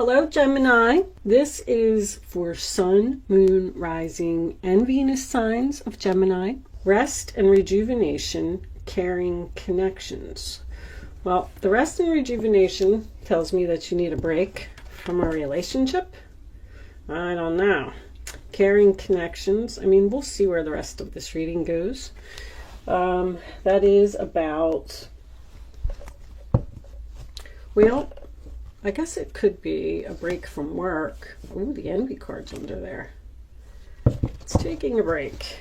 Hello, Gemini. This is for Sun, Moon, Rising, and Venus signs of Gemini. Rest and rejuvenation, caring connections. Well, the rest and rejuvenation tells me that you need a break from a relationship. I don't know. Caring connections. I mean, we'll see where the rest of this reading goes. That is about, well, I guess it could be a break from work. Ooh, the envy card's under there. It's taking a break.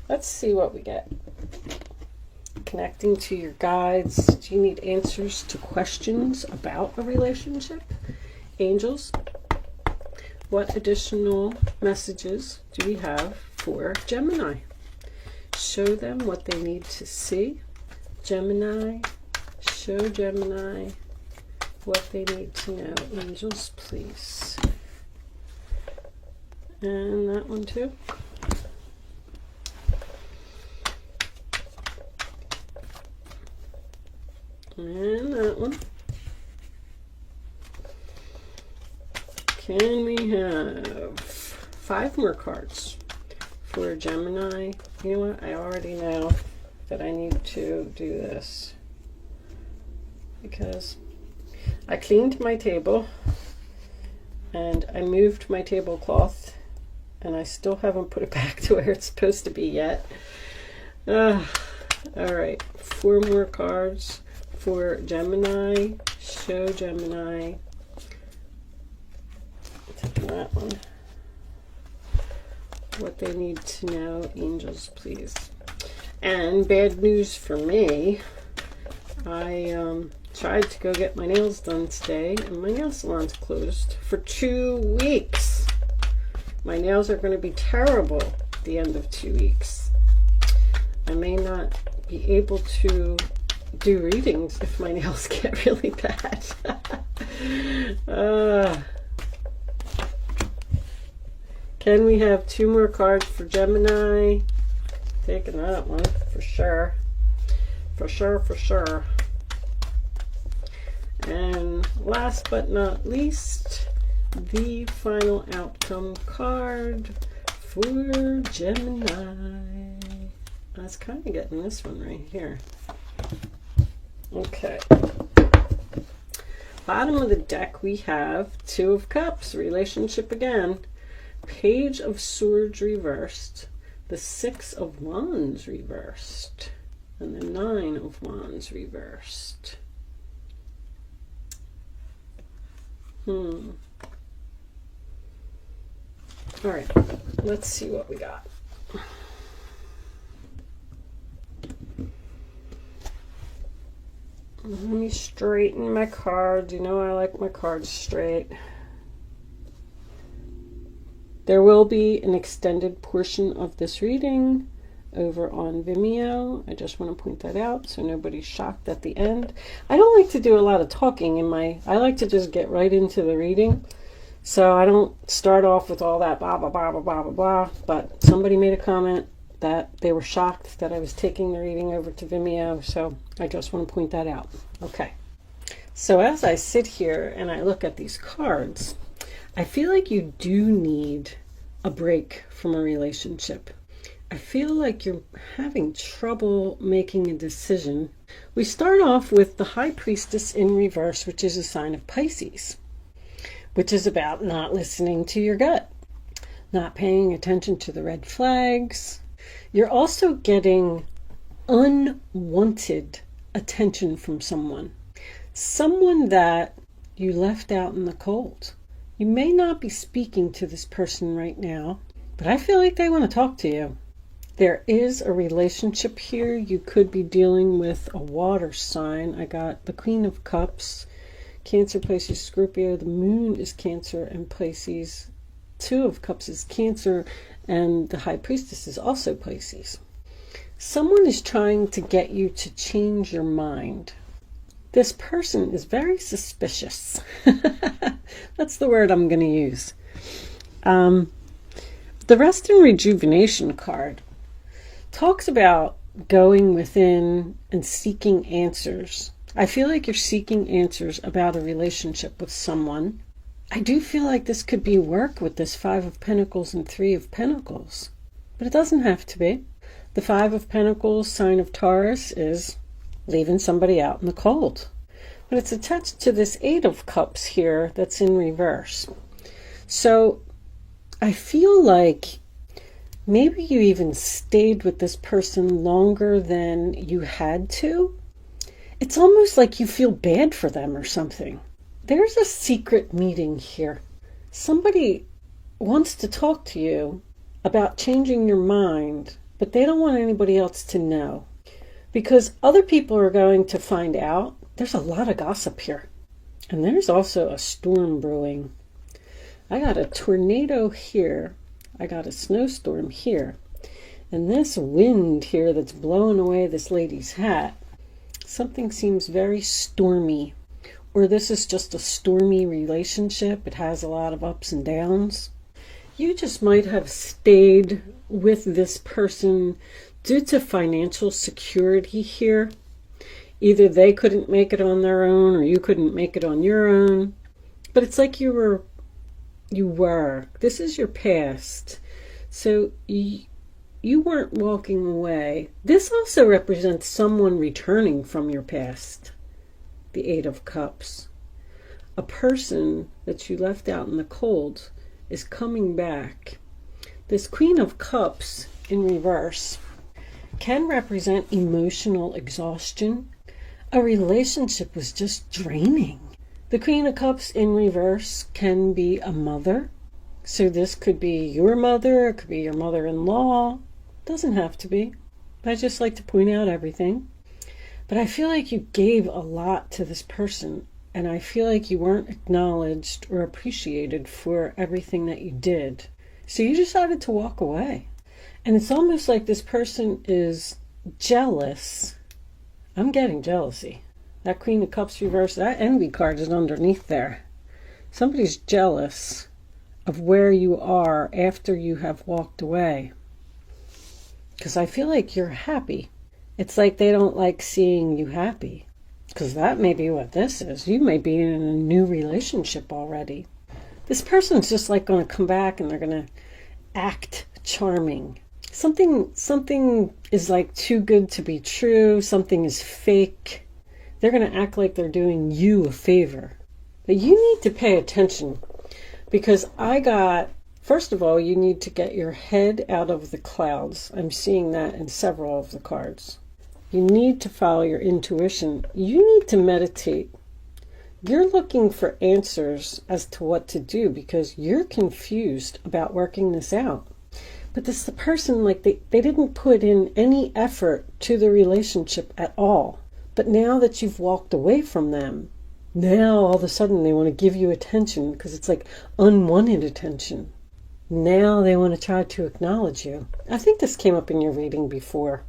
Let's see what we get. Connecting to your guides. Do you need answers to questions about a relationship? Angels, what additional messages do we have for Gemini? Show them what they need to see. Gemini, show Gemini what they need to know. Angels, please. And that one too. And that one. Can we have 5 more cards for Gemini? You know what? I already know that I need to do this because I cleaned my table and I moved my tablecloth and I still haven't put it back to where it's supposed to be yet. All right, 4 more cards for Gemini. Show Gemini. Taking that one. What they need to know. Angels, please. And bad news for me. I tried to go get my nails done today and my nail salon's closed for 2 weeks. My nails are going to be terrible at the end of 2 weeks. I may not be able to do readings if my nails get really bad. Can we have 2 more cards for Gemini? Taking that one for sure. For sure. And last but not least, the final outcome card for Gemini. I was kind of getting this one right here. Okay. Bottom of the deck we have 2 of Cups, relationship again. Page of Swords reversed. The 6 of Wands reversed. And the 9 of Wands reversed. All right, let's see what we got. Let me straighten my cards. You know I like my cards straight. There will be an extended portion of this reading over on Vimeo. I just want to point that out so nobody's shocked at the end. I don't like to do a lot of talking in my, I like to just get right into the reading. So I don't start off with all that blah, blah, blah, blah, blah, blah, blah. But somebody made a comment that they were shocked that I was taking the reading over to Vimeo. So I just want to point that out. Okay. So as I sit here and I look at these cards, I feel like you do need a break from a relationship. I feel like you're having trouble making a decision. We start off with the High Priestess in reverse, which is a sign of Pisces, which is about not listening to your gut, not paying attention to the red flags. You're also getting unwanted attention from someone that you left out in the cold. You may not be speaking to this person right now, but I feel like they want to talk to you. There is a relationship here. You could be dealing with a water sign. I got the Queen of Cups, Cancer, Pisces, Scorpio. The Moon is Cancer and Pisces. 2 of Cups is Cancer, and the High Priestess is also Pisces. Someone is trying to get you to change your mind. This person is very suspicious. That's the word I'm going to use. The Rest and Rejuvenation card talks about going within and seeking answers. I feel like you're seeking answers about a relationship with someone. I do feel like this could be work with this Five of Pentacles and Three of Pentacles, but it doesn't have to be. The Five of Pentacles, sign of Taurus, is leaving somebody out in the cold. But it's attached to this Eight of Cups here that's in reverse. So I feel like maybe you even stayed with this person longer than you had to. It's almost like you feel bad for them or something. There's a secret meeting here. Somebody wants to talk to you about changing your mind, but they don't want anybody else to know. Because other people are going to find out. There's a lot of gossip here. And there's also a storm brewing. I got a tornado here. I got a snowstorm here. And this wind here that's blowing away this lady's hat. Something seems very stormy. Or this is just a stormy relationship. It has a lot of ups and downs. You just might have stayed with this person due to financial security here. Either they couldn't make it on their own or you couldn't make it on your own. But it's like you were. This is your past. So you weren't walking away. This also represents someone returning from your past. The Eight of Cups. A person that you left out in the cold is coming back. This Queen of Cups in reverse can represent emotional exhaustion. A relationship was just draining. The Queen of Cups in reverse can be a mother. So this could be your mother, it could be your mother-in-law. Doesn't have to be. I just like to point out everything. But I feel like you gave a lot to this person, and I feel like you weren't acknowledged or appreciated for everything that you did. So you decided to walk away. And it's almost like this person is jealous. I'm getting jealousy. That Queen of Cups reversed, that envy card is underneath there. Somebody's jealous of where you are after you have walked away. Because I feel like you're happy. It's like they don't like seeing you happy. Because that may be what this is. You may be in a new relationship already. This person's just like going to come back and they're going to act charming. Something is like too good to be true. Something is fake. They're going to act like they're doing you a favor. But you need to pay attention. Because first of all, you need to get your head out of the clouds. I'm seeing that in several of the cards. You need to follow your intuition. You need to meditate. You're looking for answers as to what to do because you're confused about working this out. But this the person, like they didn't put in any effort to the relationship at all. But now that you've walked away from them, now all of a sudden they want to give you attention because it's like unwanted attention. Now they want to try to acknowledge you. I think this came up in your reading before.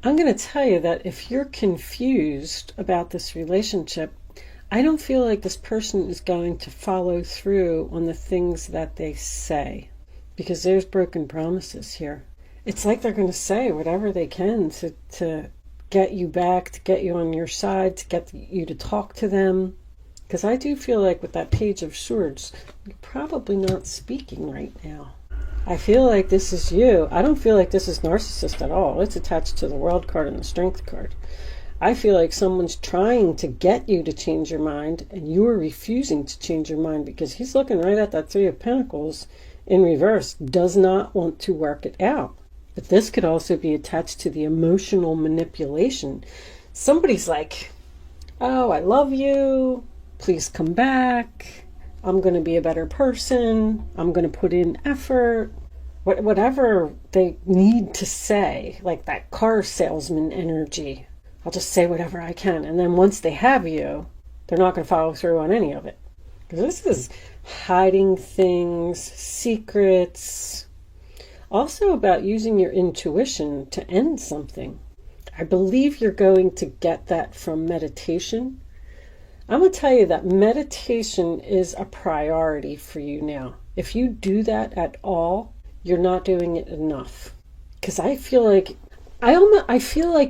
I'm going to tell you that if you're confused about this relationship, I don't feel like this person is going to follow through on the things that they say. Because there's broken promises here. It's like they're going to say whatever they can to get you back, to get you on your side, to get you to talk to them. Because I do feel like with that Page of Swords, you're probably not speaking right now. I feel like this is you. I don't feel like this is narcissist at all. It's attached to the World card and the Strength card. I feel like someone's trying to get you to change your mind, and you are refusing to change your mind because he's looking right at that Three of Pentacles in reverse, does not want to work it out. But this could also be attached to the emotional manipulation. Somebody's like, oh, I love you. Please come back. I'm going to be a better person. I'm going to put in effort. Whatever they need to say, like that car salesman energy. I'll just say whatever I can. And then once they have you, they're not going to follow through on any of it. Because this is hiding things, secrets. Also about using your intuition to end something. I believe you're going to get that from meditation. I'm going to tell you that meditation is a priority for you now. If you do that at all, you're not doing it enough. Because I feel like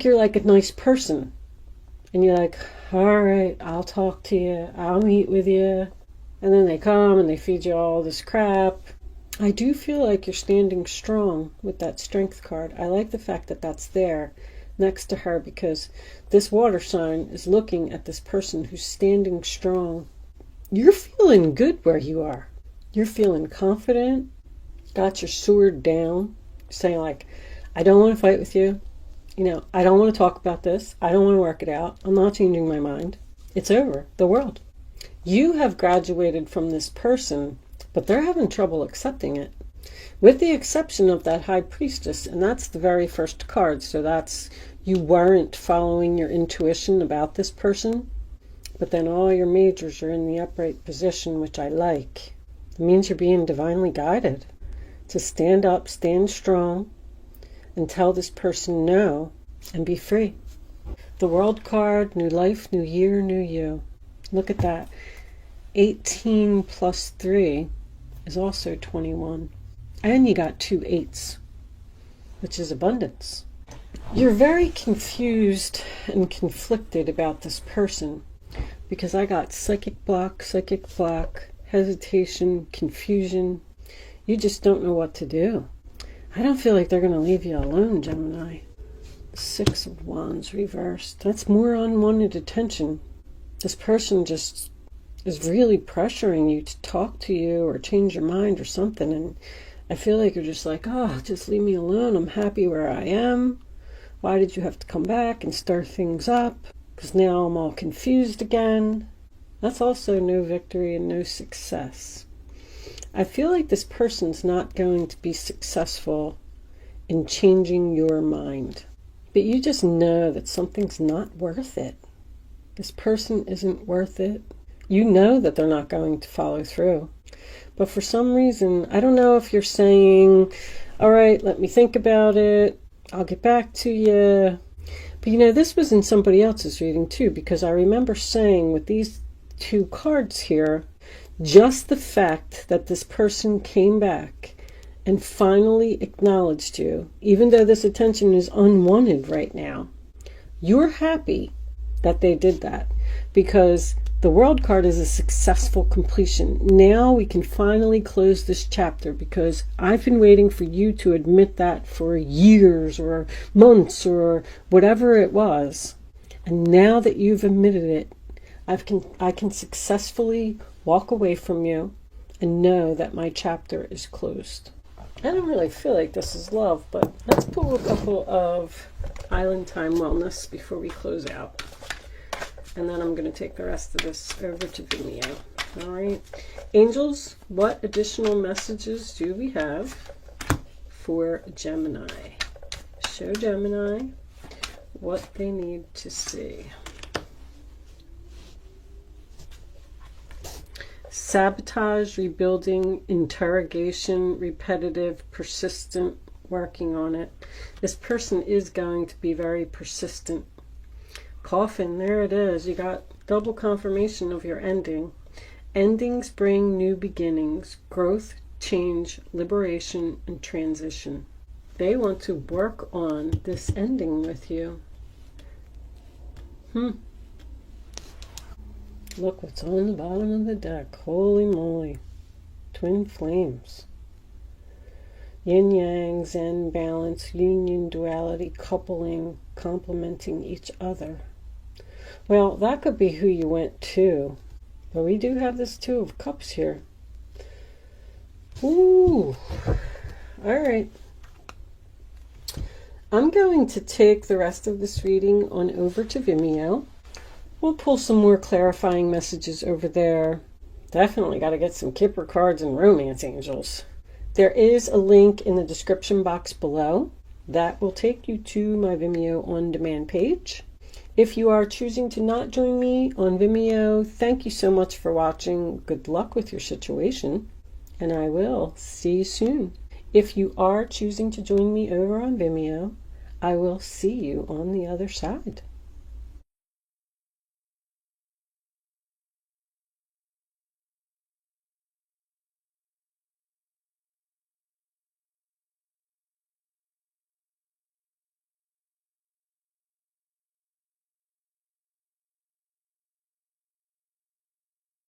you're like a nice person. And you're like, all right, I'll talk to you. I'll meet with you. And then they come and they feed you all this crap. I do feel like you're standing strong with that strength card. I like the fact that that's there next to her, because this water sign is looking at this person who's standing strong. You're feeling good where you are. You're feeling confident, got your sword down, saying like, I don't want to fight with you. You know, I don't want to talk about this. I don't want to work it out. I'm not changing my mind. It's over. The world. You have graduated from this person, but they're having trouble accepting it. With the exception of that High Priestess, and that's the very first card. So that's, you weren't following your intuition about this person, but then all your majors are in the upright position, which I like. It means you're being divinely guided to stand up, stand strong, and tell this person no, and be free. The World card, new life, new year, new you. Look at that. 18 plus 3 is also 21. And you got 2 8s, which is abundance. You're very confused and conflicted about this person, because I got psychic block, hesitation, confusion. You just don't know what to do. I don't feel like they're going to leave you alone, Gemini. 6 of Wands reversed. That's more unwanted attention. This person just is really pressuring you to talk to you or change your mind or something. And I feel like you're just like, oh, just leave me alone. I'm happy where I am. Why did you have to come back and stir things up? Because now I'm all confused again. That's also no victory and no success. I feel like this person's not going to be successful in changing your mind. But you just know that something's not worth it. This person isn't worth it. You know that they're not going to follow through. But for some reason, I don't know if you're saying, all right, let me think about it. I'll get back to you. But you know, this was in somebody else's reading too, because I remember saying with these 2 cards here, just the fact that this person came back and finally acknowledged you, even though this attention is unwanted right now, you're happy that they did that, because the World card is a successful completion. Now we can finally close this chapter, because I've been waiting for you to admit that for years or months or whatever it was. And now that you've admitted it, I can successfully walk away from you and know that my chapter is closed. I don't really feel like this is love, but let's pull a couple of Island Time Wellness before we close out. And then I'm going to take the rest of this over to Vimeo. All right. Angels, what additional messages do we have for Gemini? Show Gemini what they need to see. Sabotage, rebuilding, interrogation, repetitive, persistent, working on it. This person is going to be very persistent. Coffin, there it is. You got double confirmation of your ending. Endings bring new beginnings, growth, change, liberation, and transition. They want to work on this ending with you. Look what's on the bottom of the deck. Holy moly. Twin flames. Yin yang, zen, balance, union, duality, coupling, complementing each other. Well, that could be who you went to. But we do have this 2 of Cups here. Ooh. All right. I'm going to take the rest of this reading on over to Vimeo. We'll pull some more clarifying messages over there. Definitely got to get some Kipper cards and romance angels. There is a link in the description box below that will take you to my Vimeo on demand page. If you are choosing to not join me on Vimeo, thank you so much for watching. Good luck with your situation, and I will see you soon. If you are choosing to join me over on Vimeo, I will see you on the other side.